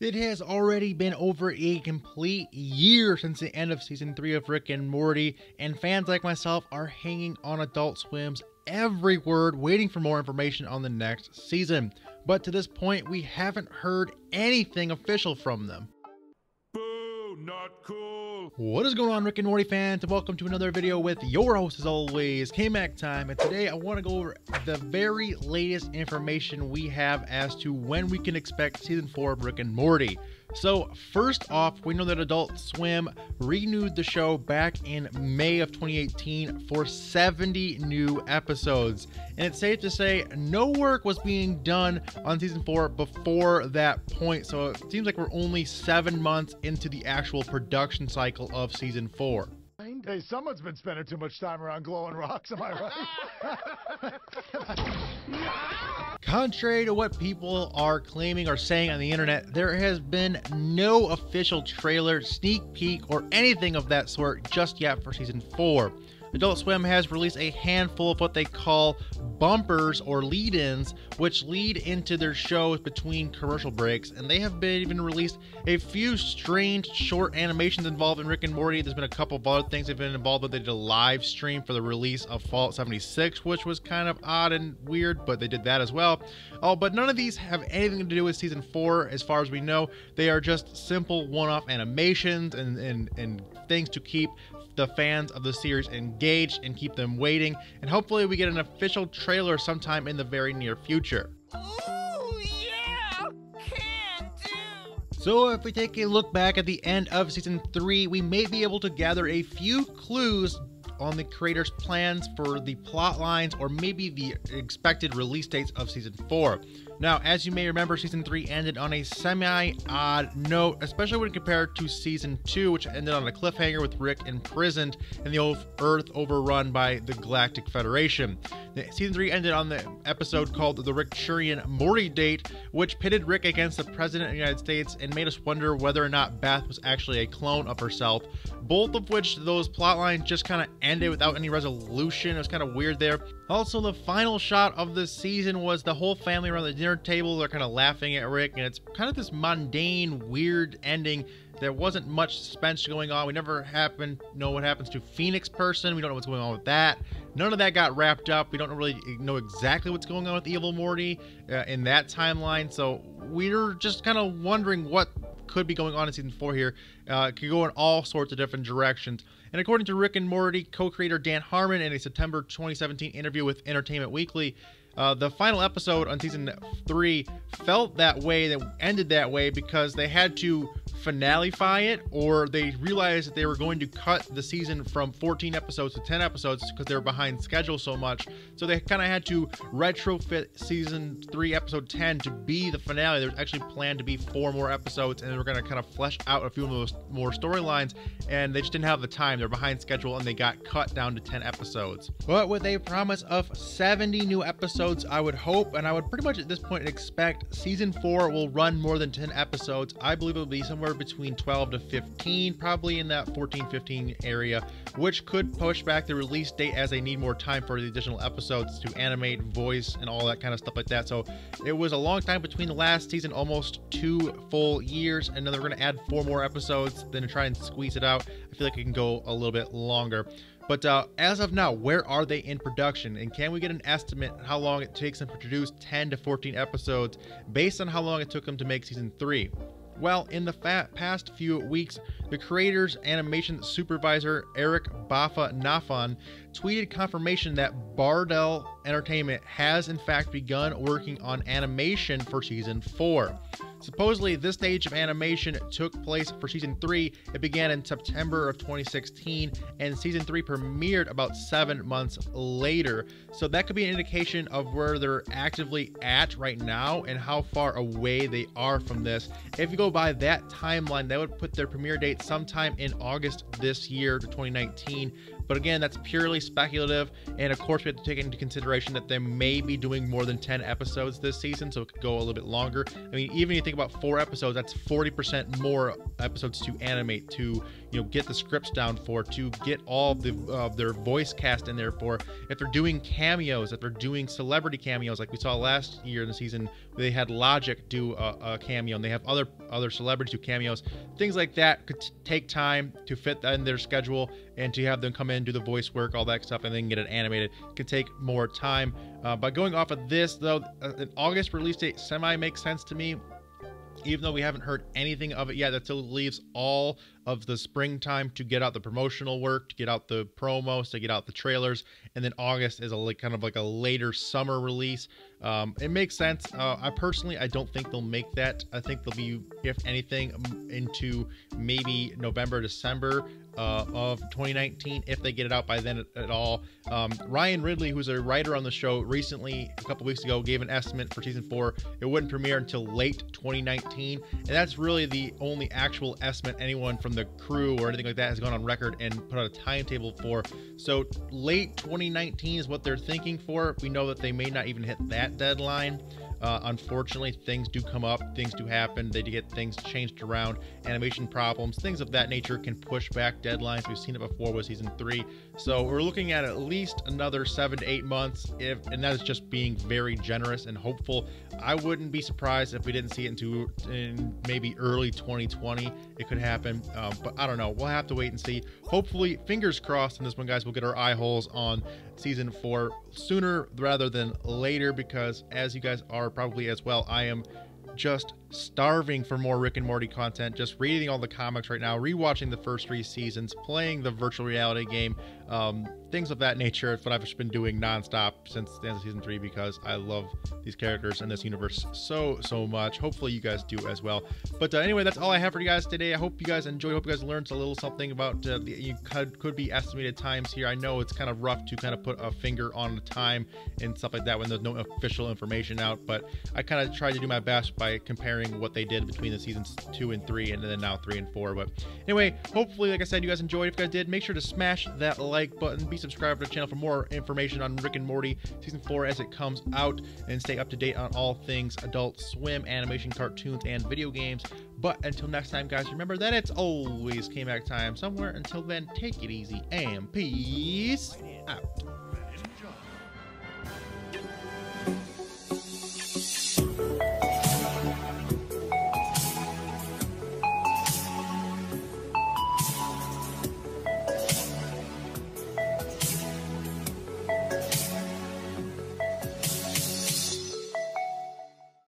It has already been over a complete year since the end of season 3 of Rick and Morty, and fans like myself are hanging on Adult Swim's every word, waiting for more information on the next season. But to this point, we haven't heard anything official from them. Boo, not cool. What is going on, Rick and Morty fans, and welcome to another video with your host as always, K-Mac Time. And today I want to go over the very latest information we have as to when we can expect season 4 of Rick and Morty. So first off, we know that Adult Swim renewed the show back in May of 2018 for 70 new episodes. And it's safe to say no work was being done on season 4 before that point. So it seems like we're only 7 months into the actual production cycle of season 4. Hey, someone's been spending too much time around glowing rocks, am I right? Contrary to what people are claiming or saying on the internet, there has been no official trailer, sneak peek, or anything of that sort just yet for season 4. Adult Swim has released a handful of what they call bumpers or lead-ins, which lead into their shows between commercial breaks, and they have been even released a few strange short animations involved in Rick and Morty. There's been a couple of other things they've been involved with. They did a live stream for the release of Fallout 76, which was kind of odd and weird, but they did that as well. Oh, but none of these have anything to do with season 4 as far as we know. They are just simple one-off animations and things to keep the fans of the series engaged and keep them waiting, and hopefully we get an official trailer sometime in the very near future. Oh yeah, can do. So if we take a look back at the end of season 3, we may be able to gather a few clues on the creators' plans for the plot lines or maybe the expected release dates of season 4. Now, as you may remember, season 3 ended on a semi-odd note, especially when compared to season 2, which ended on a cliffhanger with Rick imprisoned and the old Earth overrun by the Galactic Federation. Season 3 ended on the episode called The Rick-Shurian Morty Date, which pitted Rick against the President of the United States and made us wonder whether or not Beth was actually a clone of herself. Both of which those plot lines just kind of ended without any resolution. It was kind of weird there. Also, the final shot of the season was the whole family around the dinner table. They're kind of laughing at Rick, and it's kind of this mundane, weird ending. There wasn't much suspense going on. We never know what happens to Phoenix Person. We don't know what's going on with that. None of that got wrapped up. We don't really know exactly what's going on with Evil Morty in that timeline. So we're just kind of wondering what could be going on in season 4 here. It could go in all sorts of different directions. And according to Rick and Morty co-creator Dan Harmon in a September 2017 interview with Entertainment Weekly, the final episode on season 3 felt that way, that ended that way because they had to finalify it, or they realized that they were going to cut the season from 14 episodes to 10 episodes because they were behind schedule so much. So they kind of had to retrofit season 3 episode 10 to be the finale. There was actually planned to be 4 more episodes, and they were going to kind of flesh out a few of those more storylines, and they just didn't have the time. They're behind schedule, and they got cut down to 10 episodes. But with a promise of 70 new episodes, I would hope, and I would pretty much at this point expect season 4 will run more than 10 episodes. I believe it will be somewhere between 12 to 15, probably in that 14-15 area, which could push back the release date as they need more time for the additional episodes to animate, voice, and all that kind of stuff like that. So it was a long time between the last season, almost 2 full years, and then they're going to add 4 more episodes, then to try and squeeze it out. I feel like it can go a little bit longer. But as of now, where are they in production? And can we get an estimate on how long it takes them to produce 10 to 14 episodes based on how long it took them to make season 3? Well, in the past few weeks, the creator's animation supervisor, Eric Baffa-Nafan, tweeted confirmation that Bardell Entertainment has in fact begun working on animation for season 4. Supposedly, this stage of animation took place for season 3. It began in September of 2016, and season 3 premiered about 7 months later. So that could be an indication of where they're actively at right now and how far away they are from this. If you go by that timeline, that would put their premiere date sometime in August this year to 2019. But again, that's purely speculative, and of course we have to take into consideration that they may be doing more than 10 episodes this season, so it could go a little bit longer. I mean, even if you think about 4 episodes, that's 40% more episodes to animate, to get the scripts down for, to get all their voice cast in there for. If they're doing cameos, if they're doing celebrity cameos, like we saw last year in the season, they had Logic do a cameo, and they have other celebrities do cameos. Things like that could take time to fit in their schedule, and to have them come in, do the voice work, all that stuff, and then get it animated could take more time. But going off of this, though, an August release date semi makes sense to me. Even though we haven't heard anything of it yet, that still leaves all of the springtime to get out the promotional work, to get out the promos, to get out the trailers, and then August is kind of like a later summer release. It makes sense. I personally don't think they'll make that. I think they'll be, if anything, into maybe November, December of 2019, if they get it out by then at all. Ryan Ridley, who's a writer on the show, recently, a couple weeks ago, gave an estimate for season 4. It wouldn't premiere until late 2019, and that's really the only actual estimate anyone from the crew or anything like that has gone on record and put out a timetable for. So late 2019 is what they're thinking for. We know that they may not even hit that deadline. Unfortunately, things do come up, things do happen, they do get things changed around, animation problems, things of that nature can push back deadlines. We've seen it before with season 3. So we're looking at least another 7 to 8 months, and that is just being very generous and hopeful. I wouldn't be surprised if we didn't see it in maybe early 2020. It could happen, but I don't know. We'll have to wait and see. Hopefully, fingers crossed on this one, guys, we'll get our eye holes on season 4 sooner rather than later, because as you guys are probably as well, I am just starving for more Rick and Morty content, just reading all the comics right now, rewatching the first 3 seasons, playing the virtual reality game, things of that nature. It's what I've just been doing nonstop since the end of season 3, because I love these characters and this universe so much. Hopefully you guys do as well. But anyway, that's all I have for you guys today. I hope you guys enjoyed. I hope you guys learned a little something about you could be estimated times here. I know it's kind of rough to kind of put a finger on the time and stuff like that when there's no official information out, but I kind of tried to do my best by comparing what they did between the seasons 2 and 3, and then now 3 and 4. But anyway, hopefully, like I said, you guys enjoyed. If you guys did, make sure to smash that like button, be subscribed to the channel for more information on Rick and Morty season 4 as it comes out, and stay up to date on all things Adult Swim, animation, cartoons, and video games. But until next time, guys, remember that it's always K-Mac time somewhere. Until then, take it easy and peace out.